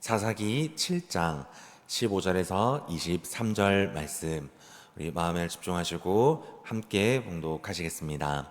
사사기 7장 15절에서 23절 말씀, 우리 마음에 집중하시고 함께 봉독하시겠습니다.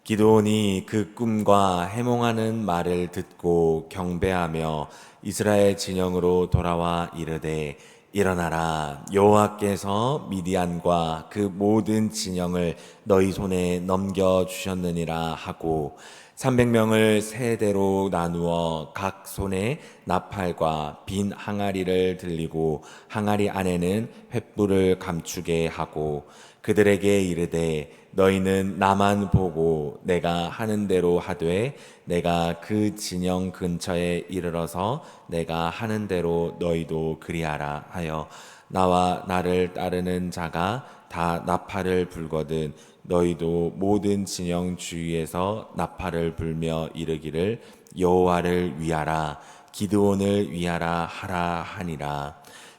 기드온이 그 꿈과 해몽하는 말을 듣고 경배하며 이스라엘 진영으로 돌아와 이르되, 일어나라, 여호와께서 미디안과 그 모든 진영을 너희 손에 넘겨주셨느니라 하고 300명을 세 대로 나누어 각 손에 나팔과 빈 항아리를 들리고 항아리 안에는 횃불을 감추게 하고 그들에게 이르되, 너희는 나만 보고 내가 하는 대로 하되 내가 그 진영 근처에 이르러서 내가 하는 대로 너희도 그리하라 하여 나와 나를 따르는 자가 다 나팔을 불거든 너희도 모든 진영 주위에서 나팔을 불며 이르기를 여호와를 위하라, 기드온을 위하라 하라 하니라.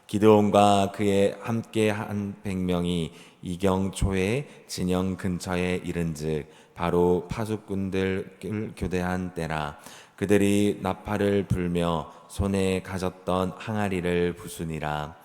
기드온과 그의 함께 한 100명이 이경초에 진영 근처에 이른즉 바로 파수꾼들을 교대한 때라. 그들이 나팔을 불며 손에 가졌던 항아리를 부수니라.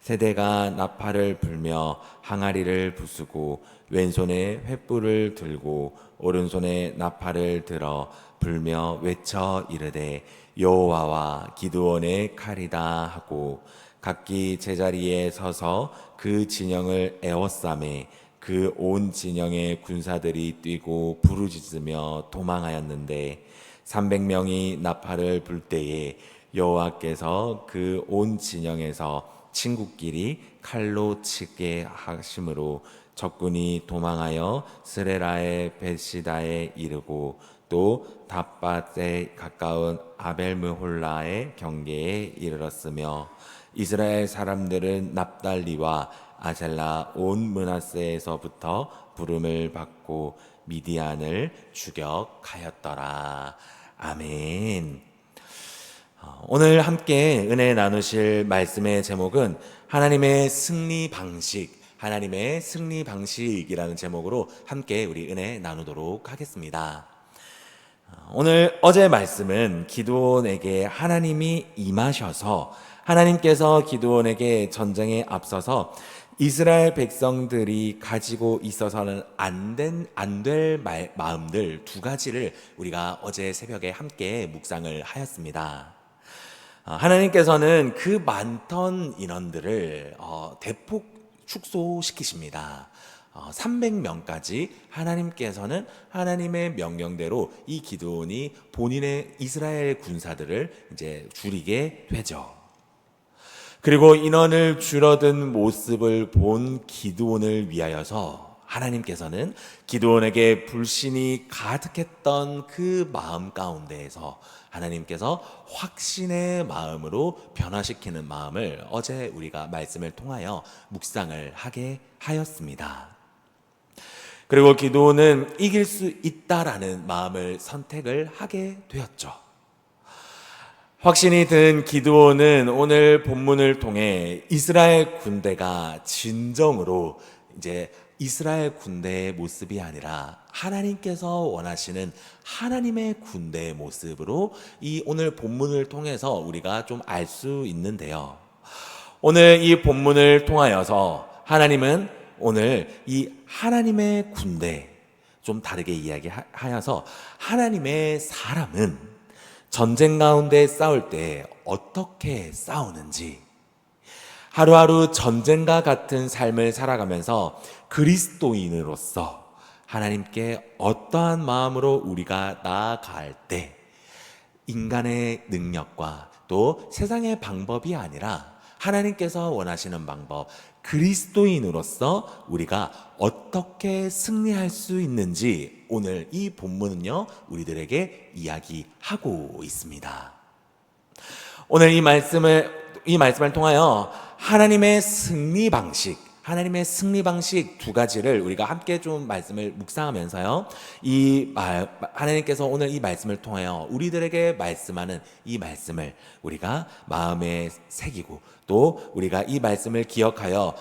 세대가 나팔을 불며 항아리를 부수고 왼손에 횃불을 들고 오른손에 나팔을 들어 불며 외쳐 이르되, 여호와와 기드온의 칼이다 하고 각기 제자리에 서서 그 진영을 에워싸매 그 온 진영의 군사들이 뛰고 부르짖으며 도망하였는데 300명이 나팔을 불 때에 여호와께서 그 온 진영에서 친구끼리 칼로 치게 하심으로 적군이 도망하여 스레라의 벳시다에 이르고 또 답밭에 가까운 아벨므홀라의 경계에 이르렀으며 이스라엘 사람들은 납달리와 아셀라 온 므낫세에서부터 부름을 받고 미디안을 추격하였더라. 아멘. 오늘 함께 은혜 나누실 말씀의 제목은 하나님의 승리 방식이라는 제목으로 함께 우리 은혜 나누도록 하겠습니다. 오늘 어제 말씀은 기드온에게 하나님이 임하셔서 하나님께서 기드온에게 전쟁에 앞서서 이스라엘 백성들이 가지고 있어서는 안 될 마음들 두 가지를 우리가 어제 새벽에 함께 묵상을 하였습니다. 하나님께서는 그 많던 인원들을 대폭 축소시키십니다. 300명까지 하나님께서는 하나님의 명령대로 이 기드온이 본인의 이스라엘 군사들을 이제 줄이게 되죠. 그리고 인원을 줄어든 모습을 본 기드온을 위하여서 하나님께서는 기드온에게 불신이 가득했던 그 마음 가운데에서 하나님께서 확신의 마음으로 변화시키는 마음을 어제 우리가 말씀을 통하여 묵상을 하게 하였습니다. 그리고 기드온은 이길 수 있다라는 마음을 선택을 하게 되었죠. 확신이 든 기드온은 오늘 본문을 통해 이스라엘 군대가 진정으로 이제 이스라엘 군대의 모습이 아니라 하나님께서 원하시는 하나님의 군대의 모습으로 이 오늘 본문을 통해서 우리가 좀 알 수 있는데요. 오늘 이 본문을 통하여서 하나님은 오늘 이 하나님의 군대 좀 다르게 이야기하여서 하나님의 사람은 전쟁 가운데 싸울 때 어떻게 싸우는지, 하루하루 전쟁과 같은 삶을 살아가면서 그리스도인으로서 하나님께 어떠한 마음으로 우리가 나아갈 때 인간의 능력과 또 세상의 방법이 아니라 하나님께서 원하시는 방법, 그리스도인으로서 우리가 어떻게 승리할 수 있는지 오늘 이 본문은요 우리들에게 이야기하고 있습니다. 오늘 이 말씀을 통하여 하나님의 승리 방식 두 가지를 우리가 함께 좀 말씀을 묵상하면서요. 하나님께서 오늘 이 말씀을 통하여 우리들에게 말씀하는 이 말씀을 우리가 마음에 새기고 또 우리가 이 말씀을 기억하여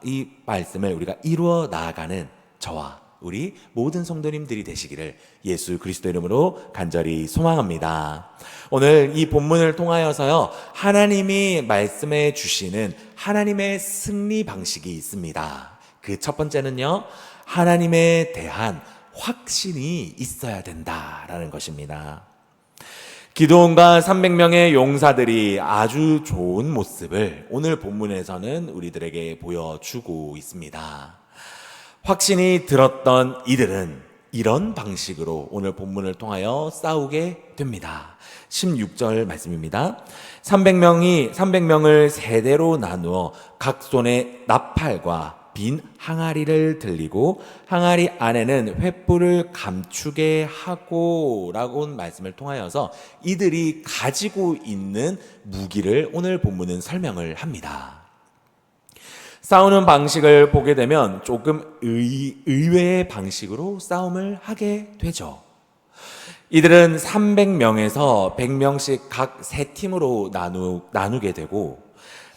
이 말씀을 우리가 이루어 나아가는 저와 우리 모든 성도님들이 되시기를 예수 그리스도 이름으로 간절히 소망합니다. 오늘 이 본문을 통하여서요, 하나님이 말씀해 주시는 하나님의 승리 방식이 있습니다. 그 첫 번째는요, 하나님에 대한 확신이 있어야 된다라는 것입니다. 기드온과 300명의 용사들이 아주 좋은 모습을 오늘 본문에서는 우리들에게 보여주고 있습니다. 확신이 들었던 이들은 이런 방식으로 오늘 본문을 통하여 싸우게 됩니다. 16절 말씀입니다. 300명을 세대로 나누어 각 손에 나팔과 빈 항아리를 들리고 항아리 안에는 횃불을 감추게 하고 라고 말씀을 통하여서 이들이 가지고 있는 무기를 오늘 본문은 설명을 합니다. 싸우는 방식을 보게 되면 조금 의외의 방식으로 싸움을 하게 되죠. 이들은 300명에서 100명씩 각 세 팀으로 나누게 되고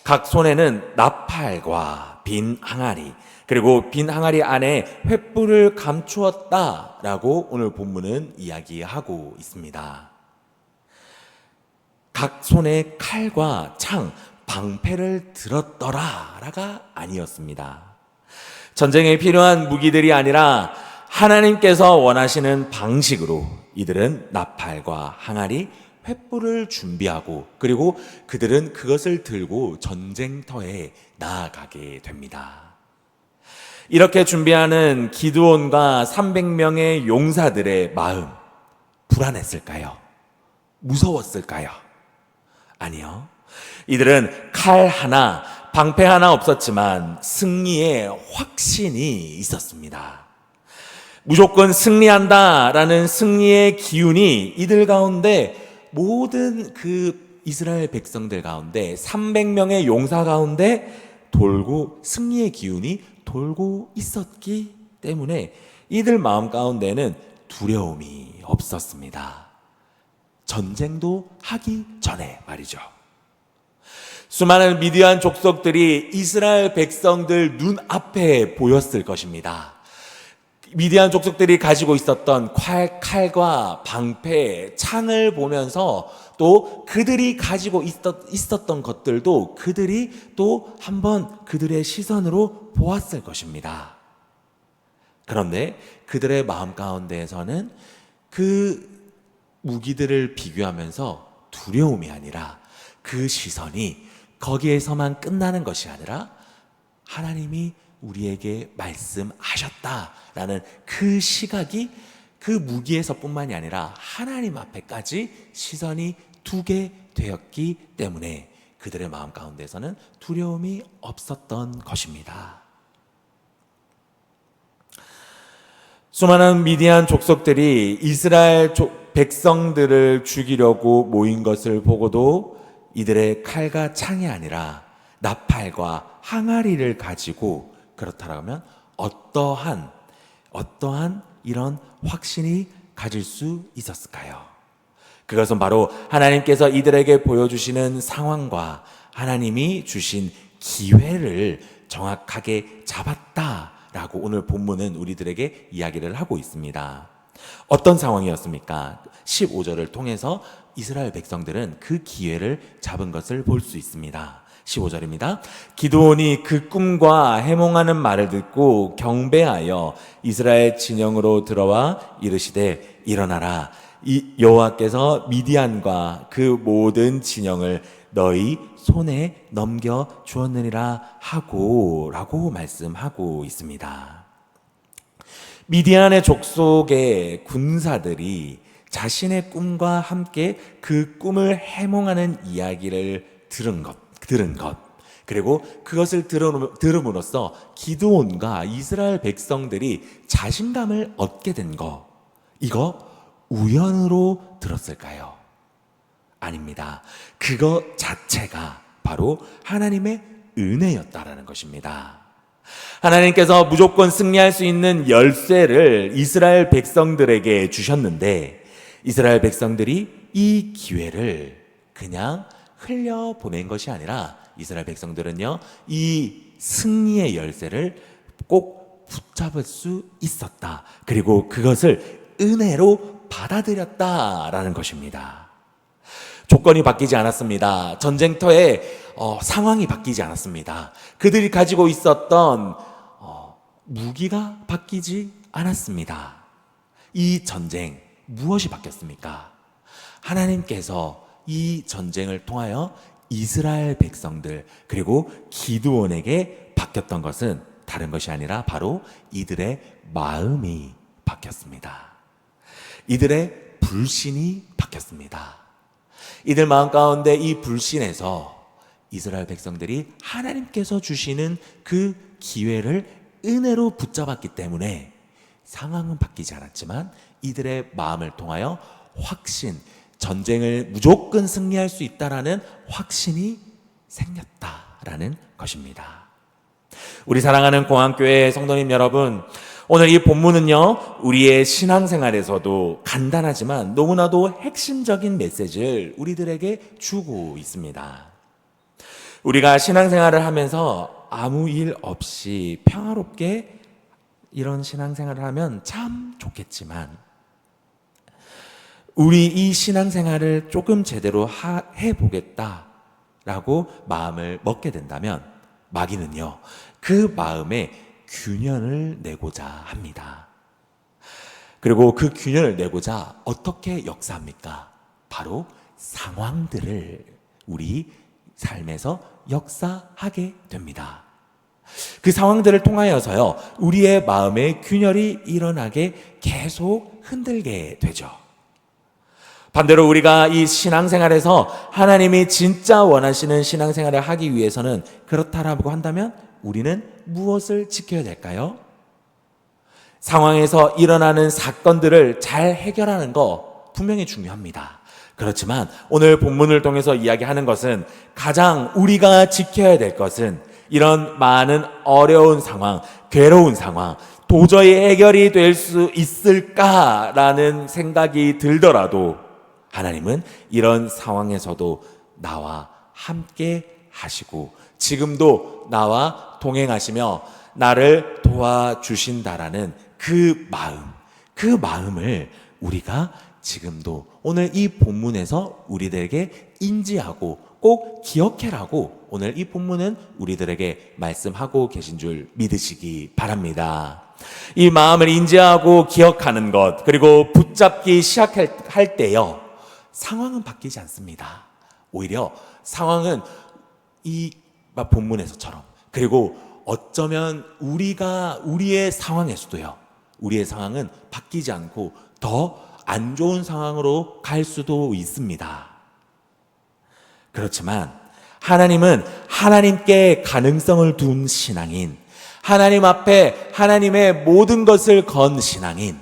각 손에는 나팔과 빈 항아리, 그리고 빈 항아리 안에 횃불을 감추었다라고 오늘 본문은 이야기하고 있습니다. 각 손에 칼과 창, 방패를 들었더라가 아니었습니다. 전쟁에 필요한 무기들이 아니라 하나님께서 원하시는 방식으로 이들은 나팔과 항아리, 횃불을 준비하고 그리고 그들은 그것을 들고 전쟁터에 나아가게 됩니다. 이렇게 준비하는 기드온과 300명의 용사들의 마음, 불안했을까요? 무서웠을까요? 아니요. 이들은 칼 하나, 방패 하나 없었지만 승리의 확신이 있었습니다. 무조건 승리한다라는 승리의 기운이 이들 가운데, 모든 그 이스라엘 백성들 가운데 300명의 용사 가운데 승리의 기운이 돌고 있었기 때문에 이들 마음 가운데는 두려움이 없었습니다. 전쟁도 하기 전에 말이죠. 수많은 미디안 족속들이 이스라엘 백성들 눈앞에 보였을 것입니다. 미디안 족속들이 가지고 있었던 칼과 방패, 창을 보면서 또 그들이 가지고 있었던 것들도 그들이 또 한번 그들의 시선으로 보았을 것입니다. 그런데 그들의 마음 가운데에서는 그 무기들을 비교하면서 두려움이 아니라 그 시선이 거기에서만 끝나는 것이 아니라 하나님이 우리에게 말씀하셨다라는 그 시각이 그 무기에서뿐만이 아니라 하나님 앞에까지 시선이 두게 되었기 때문에 그들의 마음 가운데서는 두려움이 없었던 것입니다. 수많은 미디안 족속들이 이스라엘 백성들을 죽이려고 모인 것을 보고도 이들의 칼과 창이 아니라 나팔과 항아리를 가지고 그렇다면 어떠한 이런 확신이 가질 수 있었을까요? 그것은 바로 하나님께서 이들에게 보여주시는 상황과 하나님이 주신 기회를 정확하게 잡았다라고 오늘 본문은 우리들에게 이야기를 하고 있습니다. 어떤 상황이었습니까? 15절을 통해서 이스라엘 백성들은 그 기회를 잡은 것을 볼 수 있습니다. 15절입니다. 기드온이 그 꿈과 해몽하는 말을 듣고 경배하여 이스라엘 진영으로 들어와 이르시되 일어나라. 이 여호와께서 미디안과 그 모든 진영을 너희 손에 넘겨 주었느니라 라고 말씀하고 있습니다. 미디안의 족속의 군사들이 자신의 꿈과 함께 그 꿈을 해몽하는 이야기를 들은 것, 그리고 그것을 들음으로써 기드온과 이스라엘 백성들이 자신감을 얻게 된 것, 이거 우연으로 들었을까요? 아닙니다. 그것 자체가 바로 하나님의 은혜였다라는 것입니다. 하나님께서 무조건 승리할 수 있는 열쇠를 이스라엘 백성들에게 주셨는데 이스라엘 백성들이 이 기회를 그냥 흘려보낸 것이 아니라 이스라엘 백성들은요, 이 승리의 열쇠를 꼭 붙잡을 수 있었다. 그리고 그것을 은혜로 받아들였다라는 것입니다. 조건이 바뀌지 않았습니다. 전쟁터의 상황이 바뀌지 않았습니다. 그들이 가지고 있었던 무기가 바뀌지 않았습니다. 이 전쟁, 무엇이 바뀌었습니까? 하나님께서 이 전쟁을 통하여 이스라엘 백성들 그리고 기드온에게 바뀌었던 것은 다른 것이 아니라 바로 이들의 마음이 바뀌었습니다. 이들의 불신이 바뀌었습니다. 이들 마음 가운데 이 불신에서 이스라엘 백성들이 하나님께서 주시는 그 기회를 은혜로 붙잡았기 때문에 상황은 바뀌지 않았지만 이들의 마음을 통하여 확신, 전쟁을 무조건 승리할 수 있다라는 확신이 생겼다라는 것입니다. 우리 사랑하는 공항교회 성도님 여러분, 오늘 이 본문은요, 우리의 신앙생활에서도 간단하지만 너무나도 핵심적인 메시지를 우리들에게 주고 있습니다. 우리가 신앙생활을 하면서 아무 일 없이 평화롭게 이런 신앙생활을 하면 참 좋겠지만 우리 이 신앙생활을 조금 제대로 해보겠다라고 마음을 먹게 된다면 마귀는요, 그 마음에 균열을 내고자 합니다. 그리고 그 균열을 내고자 어떻게 역사합니까? 바로 상황들을 우리 삶에서 역사하게 됩니다. 그 상황들을 통하여서요, 우리의 마음에 균열이 일어나게 계속 흔들게 되죠. 반대로 우리가 이 신앙생활에서 하나님이 진짜 원하시는 신앙생활을 하기 위해서는 그렇다라고 한다면 우리는 무엇을 지켜야 될까요? 상황에서 일어나는 사건들을 잘 해결하는 거 분명히 중요합니다. 그렇지만 오늘 본문을 통해서 이야기하는 것은 가장 우리가 지켜야 될 것은 이런 많은 어려운 상황, 괴로운 상황, 도저히 해결이 될 수 있을까라는 생각이 들더라도 하나님은 이런 상황에서도 나와 함께 하시고 지금도 나와 동행하시며 나를 도와주신다라는 그 마음을 우리가 지금도 오늘 이 본문에서 우리들에게 인지하고 꼭 기억해라고 오늘 이 본문은 우리들에게 말씀하고 계신 줄 믿으시기 바랍니다. 이 마음을 인지하고 기억하는 것, 그리고 붙잡기 시작할 때요, 상황은 바뀌지 않습니다. 오히려 상황은 이 본문에서처럼, 그리고 어쩌면 우리의 상황에서도요, 우리의 상황은 바뀌지 않고 더 안 좋은 상황으로 갈 수도 있습니다. 그렇지만 하나님은 하나님께 가능성을 둔 신앙인, 하나님 앞에 하나님의 모든 것을 건 신앙인,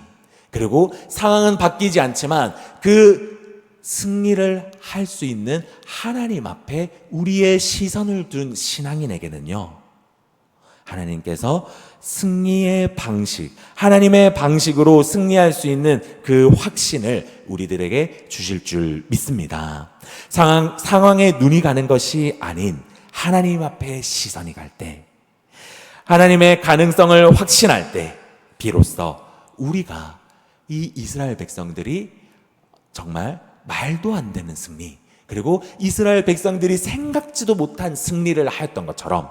그리고 상황은 바뀌지 않지만 그 승리를 할 수 있는 하나님 앞에 우리의 시선을 둔 신앙인에게는요, 하나님께서 승리의 방식, 하나님의 방식으로 승리할 수 있는 그 확신을 우리들에게 주실 줄 믿습니다. 상황에 눈이 가는 것이 아닌 하나님 앞에 시선이 갈 때, 하나님의 가능성을 확신할 때, 비로소 우리가 이 이스라엘 백성들이 정말 말도 안 되는 승리, 그리고 이스라엘 백성들이 생각지도 못한 승리를 하였던 것처럼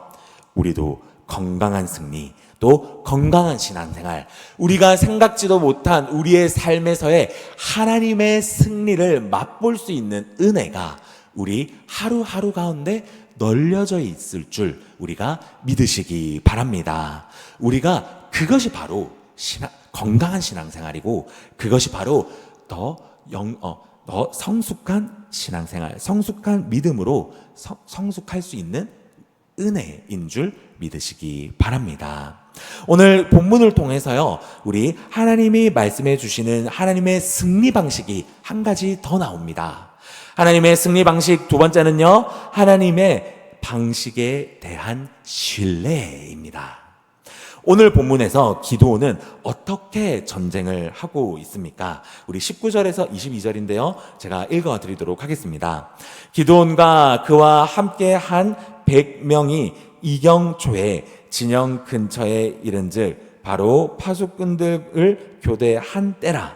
우리도 건강한 승리, 또 건강한 신앙생활, 우리가 생각지도 못한 우리의 삶에서의 하나님의 승리를 맛볼 수 있는 은혜가 우리 하루하루 가운데 널려져 있을 줄 우리가 믿으시기 바랍니다. 우리가 그것이 바로 건강한 신앙생활이고, 그것이 바로 더 성숙한 신앙생활, 성숙한 믿음으로 성숙할 수 있는 은혜인 줄 믿으시기 바랍니다. 오늘 본문을 통해서요, 우리 하나님이 말씀해 주시는 하나님의 승리 방식이 한 가지 더 나옵니다. 하나님의 승리 방식 두 번째는요, 하나님의 방식에 대한 신뢰입니다. 오늘 본문에서 기드온은 어떻게 전쟁을 하고 있습니까? 우리 19절에서 22절인데요. 제가 읽어드리도록 하겠습니다. 기드온과 그와 함께 한 100명이 이경초에 진영 근처에 이른즉 바로 파수꾼들을 교대한 때라.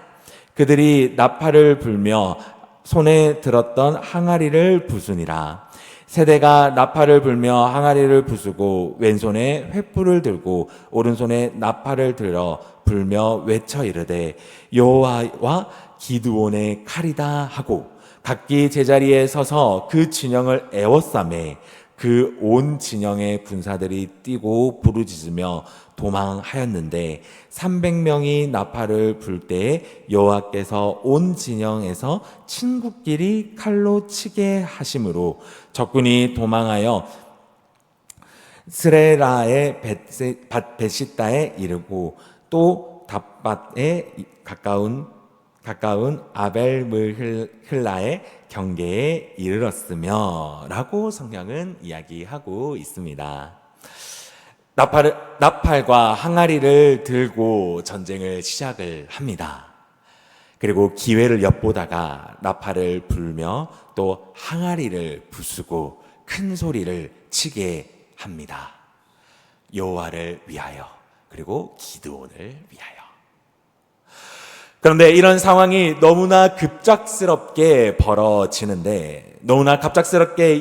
그들이 나팔을 불며 손에 들었던 항아리를 부수니라. 세대가 나팔을 불며 항아리를 부수고 왼손에 횃불을 들고 오른손에 나팔을 들어 불며 외쳐 이르되 여호와와 기드온의 칼이다 하고 각기 제자리에 서서 그 진영을 에워싸매 그 온 진영의 군사들이 뛰고 부르짖으며 도망하였는데 300명이 나팔을 불 때에 여호와께서 온 진영에서 친구끼리 칼로 치게 하심으로 적군이 도망하여 스레라의 벳시다에 이르고 또 답밭에 가까운 아벨므힐라의 경계에 이르렀으며 라고 성경은 이야기하고 있습니다. 나팔과 항아리를 들고 전쟁을 시작을 합니다. 그리고 기회를 엿보다가 나팔을 불며 또 항아리를 부수고 큰 소리를 치게 합니다. 여호와를 위하여 그리고 기드온을 위하여. 그런데 이런 상황이 너무나 급작스럽게 벌어지는데 너무나 갑작스럽게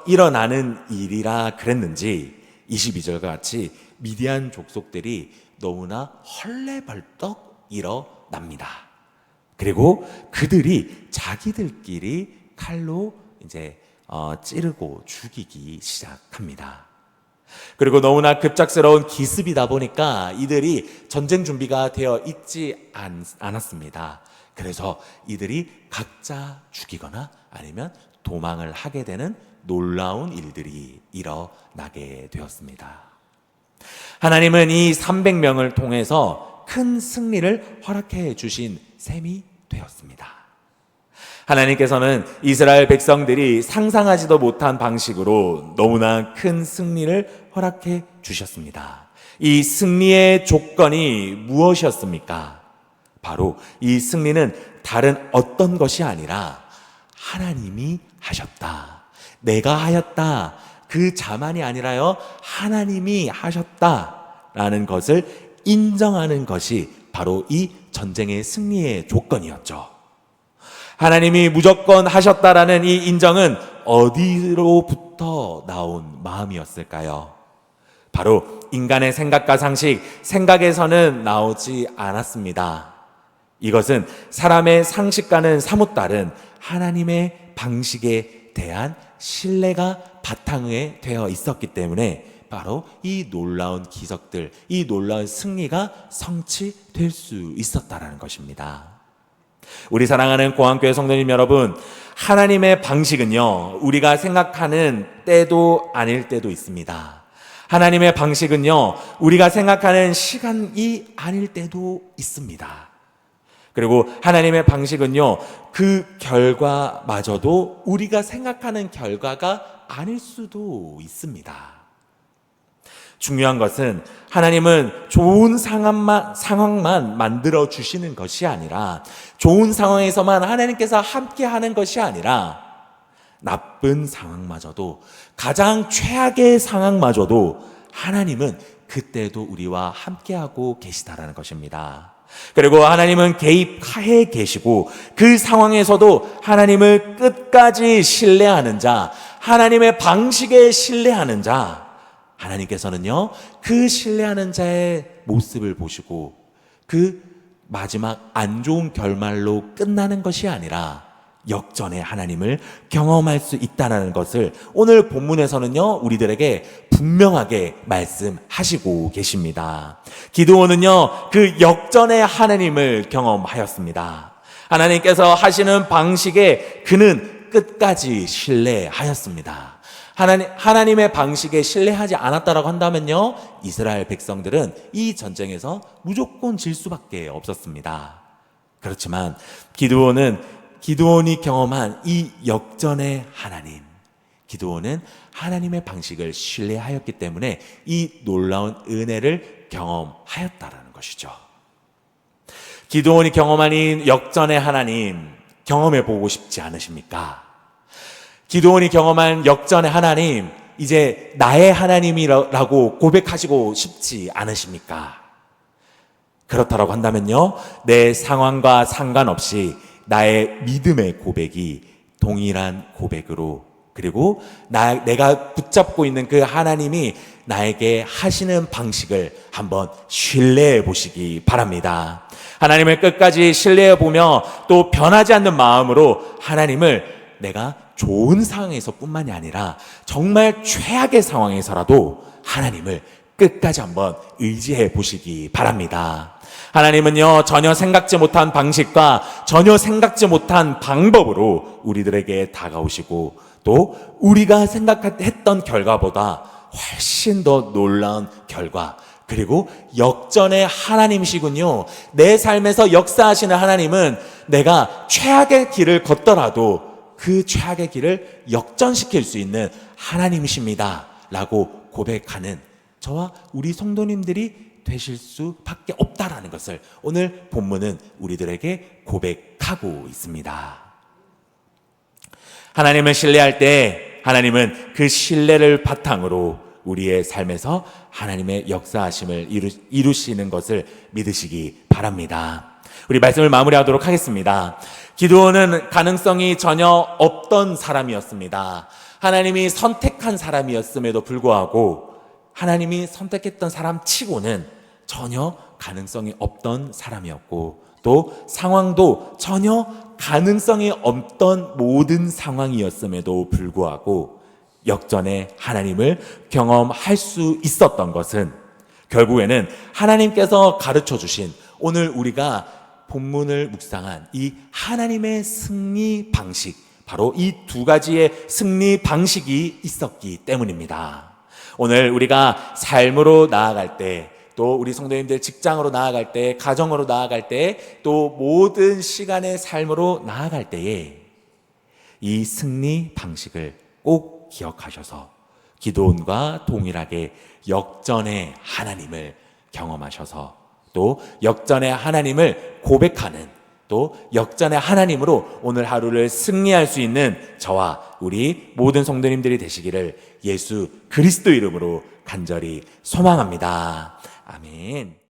일어나는 일이라 그랬는지 22절과 같이 미디안 족속들이 너무나 헐레벌떡 일어납니다. 그리고 그들이 자기들끼리 칼로 이제 찌르고 죽이기 시작합니다. 그리고 너무나 급작스러운 기습이다 보니까 이들이 전쟁 준비가 되어 있지 않았습니다. 그래서 이들이 각자 죽이거나 아니면 도망을 하게 되는 놀라운 일들이 일어나게 되었습니다. 하나님은 이 300명을 통해서 큰 승리를 허락해 주신 셈이 되었습니다. 하나님께서는 이스라엘 백성들이 상상하지도 못한 방식으로 너무나 큰 승리를 허락해 주셨습니다. 이 승리의 조건이 무엇이었습니까? 바로 이 승리는 다른 어떤 것이 아니라 하나님이 하셨다. 내가 하였다. 그 자만이 아니라요. 하나님이 하셨다라는 것을 인정하는 것이 바로 이 전쟁의 승리의 조건이었죠. 하나님이 무조건 하셨다라는 이 인정은 어디로부터 나온 마음이었을까요? 바로 인간의 생각과 상식, 생각에서는 나오지 않았습니다. 이것은 사람의 상식과는 사뭇 다른 하나님의 방식에 대한 신뢰가 바탕에 되어 있었기 때문에 바로 이 놀라운 기적들, 이 놀라운 승리가 성취될 수 있었다라는 것입니다. 우리 사랑하는 고한교회 성도님 여러분, 하나님의 방식은요, 우리가 생각하는 때도 아닐 때도 있습니다. 하나님의 방식은요, 우리가 생각하는 시간이 아닐 때도 있습니다. 그리고 하나님의 방식은요, 그 결과마저도 우리가 생각하는 결과가 아닐 수도 있습니다. 중요한 것은 하나님은 좋은 상황만 만들어 주시는 것이 아니라, 좋은 상황에서만 하나님께서 함께 하는 것이 아니라 나쁜 상황마저도, 가장 최악의 상황마저도 하나님은 그때도 우리와 함께하고 계시다라는 것입니다. 그리고 하나님은 개입해 계시고 그 상황에서도 하나님을 끝까지 신뢰하는 자, 하나님의 방식에 신뢰하는 자, 하나님께서는요, 그 신뢰하는 자의 모습을 보시고 그 마지막 안 좋은 결말로 끝나는 것이 아니라 역전의 하나님을 경험할 수 있다는 것을 오늘 본문에서는요, 우리들에게 분명하게 말씀하시고 계십니다. 기드온은요, 그 역전의 하나님을 경험하였습니다. 하나님께서 하시는 방식에 그는 끝까지 신뢰하였습니다. 하나님의 방식에 신뢰하지 않았다라고 한다면요, 이스라엘 백성들은 이 전쟁에서 무조건 질 수밖에 없었습니다. 그렇지만 기드온이 경험한 이 역전의 하나님, 기드온은 하나님의 방식을 신뢰하였기 때문에 이 놀라운 은혜를 경험하였다라는 것이죠. 기드온이 경험한 이 역전의 하나님 경험해 보고 싶지 않으십니까? 기드온이 경험한 역전의 하나님, 이제 나의 하나님이라고 고백하시고 싶지 않으십니까? 그렇다라고 한다면요, 내 상황과 상관없이 나의 믿음의 고백이 동일한 고백으로, 그리고 내가 붙잡고 있는 그 하나님이 나에게 하시는 방식을 한번 신뢰해 보시기 바랍니다. 하나님을 끝까지 신뢰해 보며 또 변하지 않는 마음으로 하나님을 내가 좋은 상황에서 뿐만이 아니라 정말 최악의 상황에서라도 하나님을 끝까지 한번 의지해 보시기 바랍니다. 하나님은요, 전혀 생각지 못한 방식과 전혀 생각지 못한 방법으로 우리들에게 다가오시고 또 우리가 생각했던 결과보다 훨씬 더 놀라운 결과, 그리고 역전의 하나님이시군요. 내 삶에서 역사하시는 하나님은 내가 최악의 길을 걷더라도 그 최악의 길을 역전시킬 수 있는 하나님이십니다 라고 고백하는 저와 우리 성도님들이 되실 수밖에 없다라는 것을 오늘 본문은 우리들에게 고백하고 있습니다. 하나님을 신뢰할 때 하나님은 그 신뢰를 바탕으로 우리의 삶에서 하나님의 역사하심을 이루시는 것을 믿으시기 바랍니다. 우리 말씀을 마무리하도록 하겠습니다. 기드온은 가능성이 전혀 없던 사람이었습니다. 하나님이 선택한 사람이었음에도 불구하고 하나님이 선택했던 사람 치고는 전혀 가능성이 없던 사람이었고 또 상황도 전혀 가능성이 없던 모든 상황이었음에도 불구하고 역전의 하나님을 경험할 수 있었던 것은 결국에는 하나님께서 가르쳐 주신 오늘 우리가 본문을 묵상한 이 하나님의 승리 방식, 바로 이 두 가지의 승리 방식이 있었기 때문입니다. 오늘 우리가 삶으로 나아갈 때, 또 우리 성도님들 직장으로 나아갈 때, 가정으로 나아갈 때, 또 모든 시간의 삶으로 나아갈 때에 이 승리 방식을 꼭 기억하셔서 기드온과 동일하게 역전의 하나님을 경험하셔서 또 역전의 하나님을 고백하는, 또 역전의 하나님으로 오늘 하루를 승리할 수 있는 저와 우리 모든 성도님들이 되시기를 예수 그리스도 이름으로 간절히 소망합니다. 아멘.